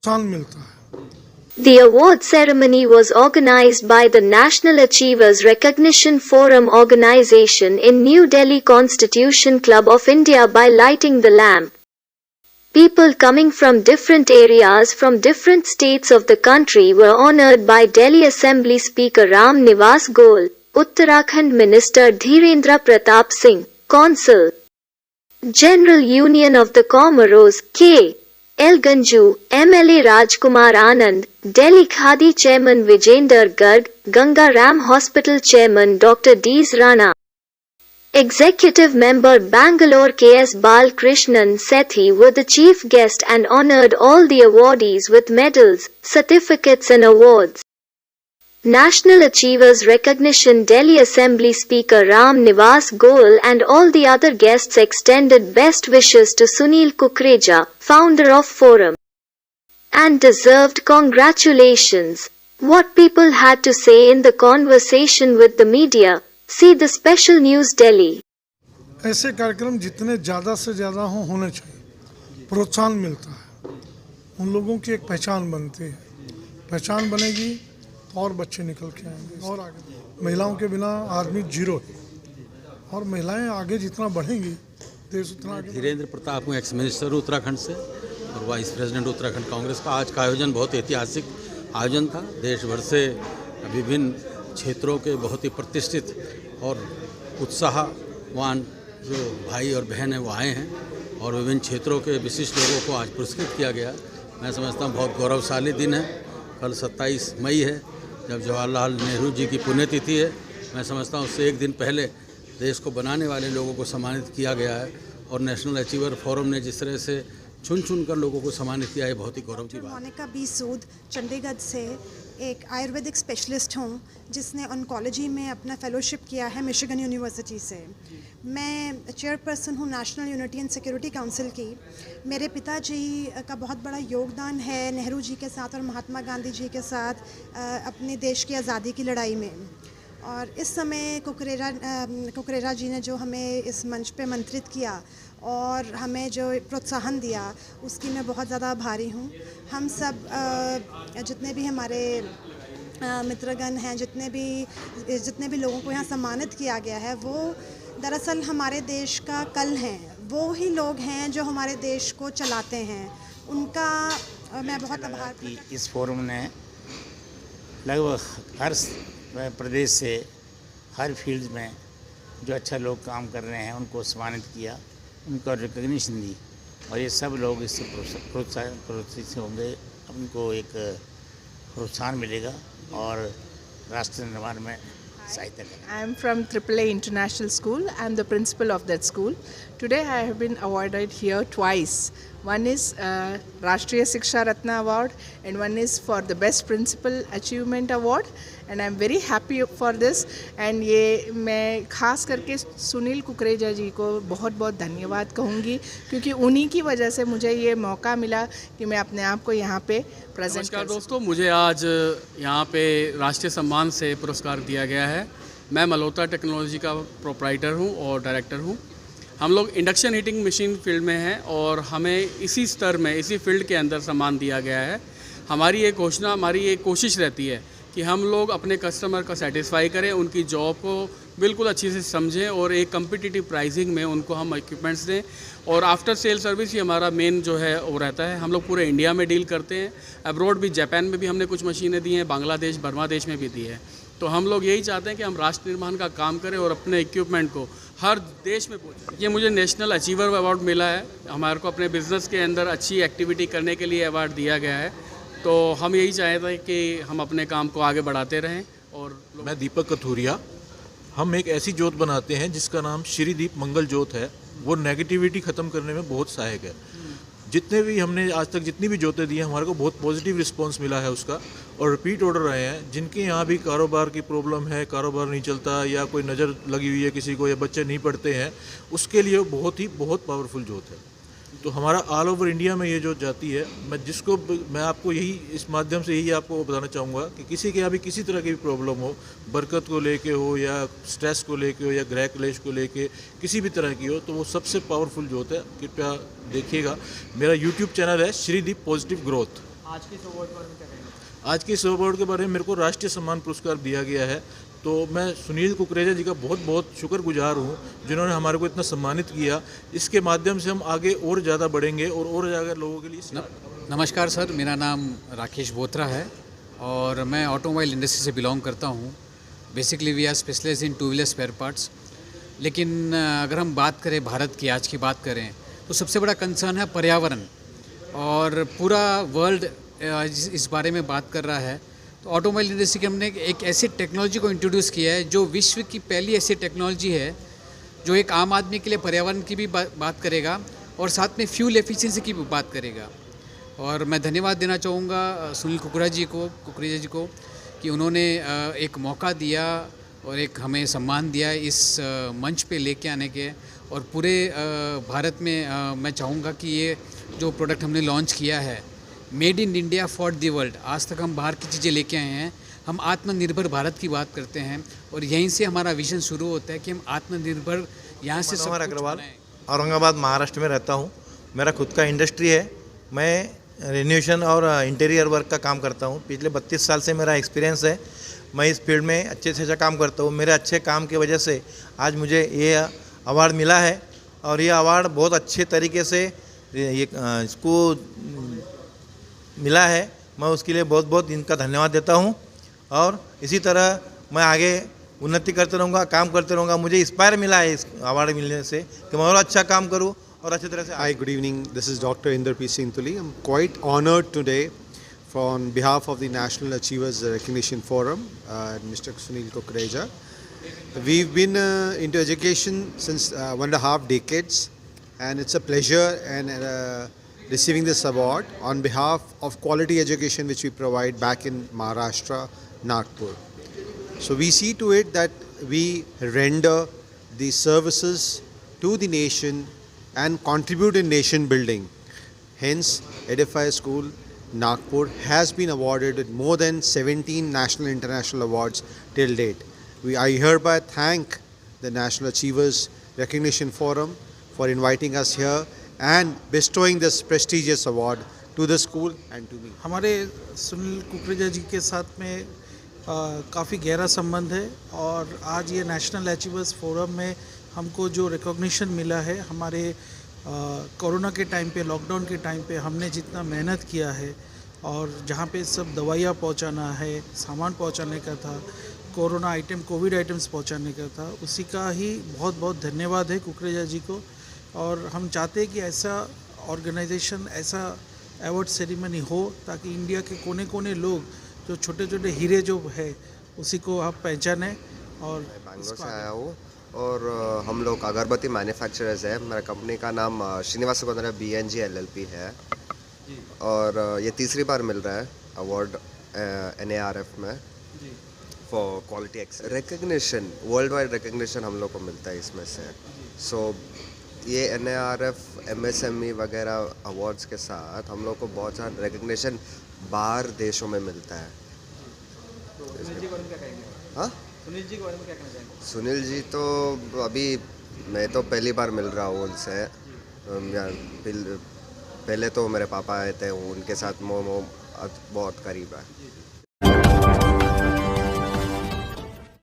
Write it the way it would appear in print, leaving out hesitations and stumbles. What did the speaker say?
प्रोत्साहन मिलता है। The award ceremony was organized by the National Achievers Recognition Forum organization in New Delhi Constitution Club of India by lighting the lamp. People coming from different areas from different states of the country were honored by Delhi Assembly Speaker Ram Nivas Goel, Uttarakhand Minister Dhirendra Pratap Singh, Consul General Union of the Comoros, K. L. Ganju, MLA Rajkumar Anand, Delhi Khadi Chairman Vijender Garg, Ganga Ram Hospital Chairman Dr. D. Rana, Executive Member Bangalore K.S. Balkrishnan Sethi were the chief guest and honored all the awardees with medals, certificates and awards. National Achievers Recognition Delhi Assembly Speaker Ram Nivas Goel and all the other guests extended best wishes to Sunil Kukreja, founder of Forum, and deserved congratulations. What people had to say in the conversation with the media. See the special news Delhi. ऐसे कार्यक्रम जितने ज़्यादा से ज़्यादा होने चाहिए, प्रोत्साहन मिलता है, उन लोगों की एक पहचान बनती है, पहचान बनेगी तो और बच्चे निकल के आएंगे और आगे। महिलाओं के बिना आदमी जीरो है और महिलाएं आगे जितना बढ़ेंगी देश उतना आगे। धीरेन्द्र प्रताप हूँ, एक्स मिनिस्टर उत्तराखंड से और वाइस प्रेसिडेंट उत्तराखंड कांग्रेस का। आज का आयोजन बहुत ऐतिहासिक आयोजन था। देश भर से विभिन्न क्षेत्रों के बहुत ही प्रतिष्ठित और उत्साहवान जो भाई और बहन हैं वो आए हैं और विभिन्न क्षेत्रों के विशिष्ट लोगों को आज पुरस्कृत किया गया। मैं समझता हूँ बहुत गौरवशाली दिन है। कल 27 मई है जब जवाहरलाल नेहरू जी की पुण्यतिथि है। मैं समझता हूँ उससे एक दिन पहले देश को बनाने वाले लोगों को सम्मानित किया गया है और नेशनल अचीवर फोरम ने जिस तरह से चुन कर लोगों को सम्मानित किया है, बहुत ही गौरव की बात है। मोनिका बी सूद चंडीगढ़ से एक आयुर्वेदिक स्पेशलिस्ट हूँ जिसने ऑन्कोलॉजी में अपना फेलोशिप किया है मिशिगन यूनिवर्सिटी से। मैं चेयरपर्सन हूँ national unity and security council की। मेरे पिताजी का बहुत बड़ा योगदान है नेहरू जी के साथ और महात्मा गांधी जी के साथ अपने देश की आज़ादी की लड़ाई में। और इस समय कुकरेजा जी ने जो हमें इस मंच पे मंत्रित किया और हमें जो प्रोत्साहन दिया उसकी मैं बहुत ज़्यादा आभारी हूँ। हम सब जितने भी हमारे मित्रगण हैं, जितने भी लोगों को यहाँ सम्मानित किया गया है, वो दरअसल हमारे देश का कल हैं। वो ही लोग हैं जो हमारे देश को चलाते हैं। उनका मैं बहुत आभार कि इस फोरम ने लगभग हर प्रदेश से हर फील्ड में जो अच्छा लोग काम कर रहे हैं उनको सम्मानित किया, उनको रिकग्निशन दी और ये सब लोग इससे प्रोत्साहित होंगे। उनको एक प्रोत्साहन मिलेगा और राष्ट्र निर्माण में सहायता करेगा। I am from AAA International School. I am the principal of that school. Today I have been awarded here twice. One is Rashtriya Shiksha Ratna Award and one is for the Best Principal Achievement Award. And I am very happy for this. And ये मैं खास करके सुनील कुकरेजा जी को बहुत बहुत धन्यवाद कहूँगी क्योंकि उन्हीं की वजह से मुझे ये मौका मिला कि मैं अपने आप को यहाँ पे प्रेजेंट। नमस्कार दोस्तों, मुझे आज यहाँ पे राष्ट्रीय सम्मान से पुरस्कार दिया गया है। मैं मल्होत्रा टेक्नोलॉजी का प्रोप्राइटर हूँ और डायरेक्टर हूँ। हम लोग इंडक्शन हीटिंग मशीन फील्ड में हैं और हमें इसी स्तर में इसी फील्ड के अंदर सम्मान दिया गया है। हमारी ये कोशिश रहती है कि हम लोग अपने कस्टमर का सेटिस्फाई करें, उनकी जॉब को बिल्कुल अच्छी से समझें और एक कम्पिटिटिव प्राइसिंग में उनको हम इक्विपमेंट्स दें। और आफ्टर सेल सर्विस ही हमारा मेन जो है वो रहता है। हम लोग पूरे इंडिया में डील करते हैं, अब्रॉड भी, जापान में भी हमने कुछ मशीनें दी हैं, बांग्लादेश, बर्मा देश में भी दी है। तो हम लोग यही चाहते हैं कि हम राष्ट्र निर्माण का काम करें और अपने इक्विपमेंट को हर देश में पहुँचाएं। ये मुझे नेशनल अचीवर अवार्ड मिला है। हमारे को अपने बिज़नेस के अंदर अच्छी एक्टिविटी करने के लिए अवार्ड दिया गया है। तो हम यही चाहते हैं कि हम अपने काम को आगे बढ़ाते रहें। और मैं दीपक कथूरिया। हम एक ऐसी जोत बनाते हैं जिसका नाम श्रीदीप मंगल जोत है। वो नेगेटिविटी ख़त्म करने में बहुत सहायक है। जितने भी हमने आज तक जितनी भी जोतें दी हैं हमारे को बहुत पॉजिटिव रिस्पांस मिला है उसका और रिपीट ऑर्डर आए हैं। जिनके यहाँ भी कारोबार की प्रॉब्लम है, कारोबार नहीं चलता या कोई नज़र लगी हुई है किसी को या बच्चे नहीं पढ़ते हैं, उसके लिए बहुत पावरफुल जोत है। तो हमारा ऑल ओवर इंडिया में ये जो जाती है, मैं आपको यही इस माध्यम से यही आपको बताना चाहूँगा कि किसी के यहाँ भी किसी तरह की भी प्रॉब्लम हो, बरकत को लेके हो या स्ट्रेस को लेके हो या गृह क्लेश को लेके किसी भी तरह की हो, तो वो सबसे पावरफुल जोत है। कृपया देखिएगा। मेरा यूट्यूब चैनल है श्रीदीप पॉजिटिव ग्रोथ। आज के इस अवार्ड के बारे में क्या कहेंगे? आज के इस अवार्ड के बारे में मेरे को राष्ट्रीय सम्मान पुरस्कार दिया गया है, तो मैं सुनील कुकरेजा जी का बहुत बहुत शुक्रगुजार हूँ जिन्होंने हमारे को इतना सम्मानित किया। इसके माध्यम से हम आगे और ज़्यादा बढ़ेंगे और ज़्यादा लोगों के लिए नमस्कार सर, मेरा नाम राकेश बोत्रा है और मैं ऑटोमोबाइल इंडस्ट्री से बिलोंग करता हूँ। Basically we are specialize in two wheeler spare parts. लेकिन अगर हम बात करें भारत की, आज की बात करें, तो सबसे बड़ा कंसर्न है पर्यावरण, और पूरा वर्ल्ड इस बारे में बात कर रहा है। तो ऑटोमोबाइल इंडस्ट्री के हमने एक ऐसी टेक्नोलॉजी को इंट्रोड्यूस किया है जो विश्व की पहली ऐसी टेक्नोलॉजी है जो एक आम आदमी के लिए पर्यावरण की भी बात करेगा और साथ में फ्यूल एफिशिएंसी की भी बात करेगा। और मैं धन्यवाद देना चाहूँगा सुनील कुकरेजा जी को कि उन्होंने एक मौका दिया और एक हमें सम्मान दिया इस मंच पे लेके आने के। और पूरे भारत में मैं चाहूँगा कि ये जो प्रोडक्ट हमने लॉन्च किया है, made in India for the world, आज तक हम बाहर की चीज़ें लेके आए हैं, हम आत्मनिर्भर भारत की बात करते हैं और यहीं से हमारा विजन शुरू होता है कि हम आत्मनिर्भर यहाँ से सब अग्रवाल, औरंगाबाद महाराष्ट्र में रहता हूँ। मेरा खुद का इंडस्ट्री है। मैं रिन्यूएशन और इंटीरियर वर्क का काम करता हूँ। पिछले 32 साल से मेरा एक्सपीरियंस है। मैं इस फील्ड में अच्छे से अच्छा काम करता हूँ। मेरे अच्छे काम की वजह से आज मुझे ये अवार्ड मिला है और ये अवार्ड बहुत अच्छे तरीके से इसको मिला है। मैं उसके लिए बहुत बहुत इनका धन्यवाद देता हूँ और इसी तरह मैं आगे उन्नति करते रहूँगा, काम करते रहूँगा। मुझे इंस्पायर मिला है इस अवार्ड मिलने से कि मैं और अच्छा काम करूँ और अच्छी तरह से। Hi, good evening. This is Dr. Inder P. Sintuli. I'm quite honored today on behalf of the National Achievers Recognition Forum, Mr. Sunil Kukureja. We've been into education since 1.5 decades, and it's a pleasure and receiving this award on behalf of quality education which we provide back in Maharashtra, Nagpur. So we see to it that we render the services to the nation and contribute in nation building. Hence, Edify School, Nagpur has been awarded with more than 17 national and international awards till date. I hereby thank the National Achievers Recognition Forum for inviting us here and bestowing this prestigious award to the school and to me. हमारे सुनील कुकरेजा जी के साथ में काफ़ी गहरा संबंध है और आज ये नेशनल अचीवर्स फोरम में हमको जो रिकॉग्निशन मिला है, हमारे कोरोना के टाइम पे, लॉकडाउन के टाइम पे हमने जितना मेहनत किया है और जहाँ पे सब दवाइयाँ पहुँचाना है, सामान पहुँचाने का था, कोरोना आइटम, कोविड आइटम्स पहुँचाने का था, उसी का ही बहुत बहुत धन्यवाद है कुकरेजा जी को। और हम चाहते हैं कि ऐसा ऑर्गेनाइजेशन, ऐसा अवार्ड सेरेमनी हो ताकि इंडिया के कोने कोने लोग जो छोटे छोटे हीरे जो है उसी को आप पहचानें। और बैंगलोर से आया हूँ और हम लोग अगरबत्ती मैन्युफैक्चरर्स है। मेरा कंपनी का नाम श्रीनिवास सुगंधरा BNG LLP है और ये तीसरी बार मिल रहा है अवार्ड NARF में for quality recognition, world wide recognition हम लोग को मिलता है इसमें से। सो ये NARF MSME वगैरह अवार्ड्स के साथ हम लोग को बहुत सारा रिकग्निशन बाहर देशों में मिलता है। हाँ, सुनील जी के बारे में क्या कहना चाहेंगे? सुनील जी तो अभी मैं तो पहली बार मिल रहा हूँ उनसे। पहले तो मेरे पापा आए थे, उनके साथ बहुत करीब है।